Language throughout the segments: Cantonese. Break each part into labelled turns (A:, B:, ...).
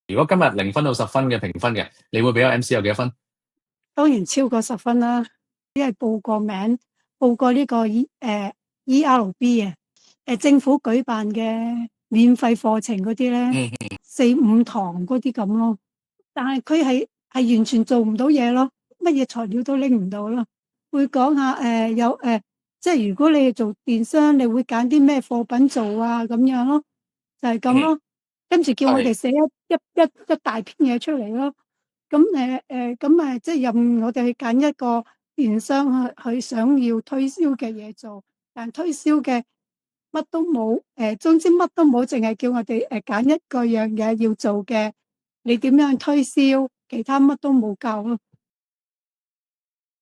A: 如果今日0分到10分嘅評分嘅，你會俾個 MC 有幾多分？
B: 當然超過10分啦，因為報過名，報過呢個ERB 啊，政府舉辦嘅免費課程嗰啲咧，4、5堂嗰啲咁咯。但係佢係完全做唔到嘢咯，乜嘢材料都拎唔到咯。會講下即係如果你做電商，你會揀啲咩貨品做啊咁樣咯，就係咁咯。跟住叫我哋寫一大篇嘢出嚟咯。咁即係任我哋去揀一個電商去想要推銷嘅嘢做，但推銷嘅乜都冇，總之乜都冇，淨係叫我哋揀一個樣嘢要做嘅，你點樣推銷，其他乜都冇教咯，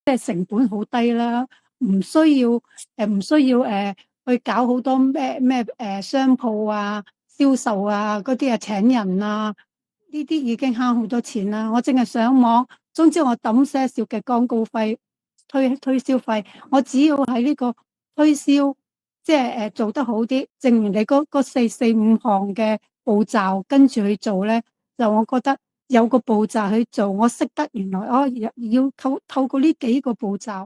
B: 即係成本好低啦，唔需要去搞好多咩商鋪啊、銷售啊嗰啲啊、請人啊。呢啲已經慳好多錢啦！我淨係上網，總之我抌些少嘅廣告費、推銷費，我只要喺呢個推銷，即係做得好啲，正如你嗰四五項嘅步驟跟住去做咧，就我覺得有個步驟去做，我識得原來要透過呢幾個步驟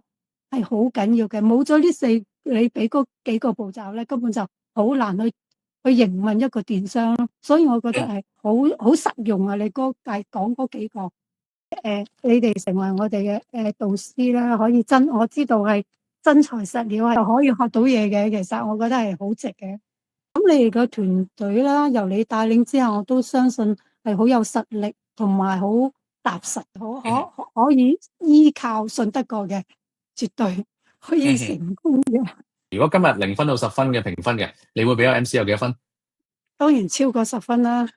B: 係好緊要嘅，冇咗呢你俾嗰幾個步驟咧，根本就好難去營運一個電商咯，所以我覺得係好實用啊！你講嗰幾個，你哋成為我哋嘅導師啦，我知道係真材實料，係可以學到嘢嘅。其實我覺得係好值嘅。咁你哋個團隊啦，由你帶領之下，我都相信係好有實力，同埋好踏實，可以依靠、信得過嘅，絕對可以成功嘅。
A: 如果今日0分到10分嘅評分嘅，你會俾個 MC 有幾多分？
B: 當然超過10分啦。